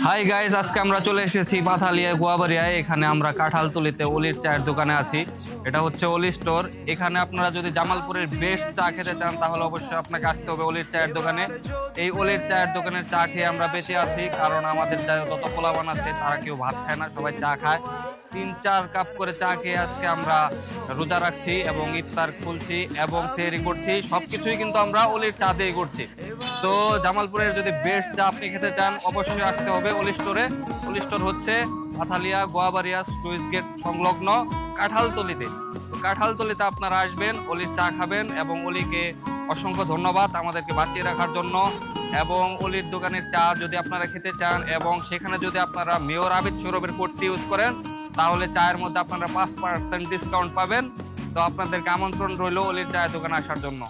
Hi guys, আজকে আমরা চলে এসেছি পাথালিয়া গোয়াবাড়িয়ায়। এখানে আমরা কাঁঠালতলিতে অলির চায়ের দোকানে আছি। এটা হচ্ছে অলি স্টোর। এখানে আপনারা যদি জামালপুরের বেস্ট চা খেতে চান তাহলে অবশ্যই আপনাকে আসতে হবে অলির চায়ের দোকানে। এই অলির চায়ের দোকানের চা খেয়ে আমরা বেঁচে আছি, কারণ আমাদের যত পোলাপান আছে তারা কেউ ভাত খায় না, সবাই চা খায়। 3-4 কাপ করে চা খেয়ে আজকে আমরা রোজা রাখছি এবং ইফতার খুলছি এবং সেহরি করছি। সবকিছুই কিন্তু আমরা অলির চা দিয়ে করছি। তো জামালপুরের যদি বেস্ট চা আপনি খেতে চান অবশ্যই আসতে হবে অলি স্টোরে। অলি স্টোর হচ্ছে পাথালিয়া গোয়াবাড়িয়া স্লুইস গেট সংলগ্ন কাঁঠালতলিতে। তো কাঁঠালতলিতে আপনারা আসবেন, অলির চা খাবেন এবং অলিকে অসংখ্য ধন্যবাদ আমাদেরকে বাঁচিয়ে রাখার জন্য। এবং অলির দোকানের চা যদি আপনারা খেতে চান এবং সেখানে যদি আপনারা মেয়র আবিদ সৌরভের কোডটি ইউজ করেন তাহলে চায়ের মধ্যে আপনারা 5% ডিসকাউন্ট পাবেন। তো আপনাদেরকে আমন্ত্রণ রইল অলির চায়ের দোকানে আসার জন্য।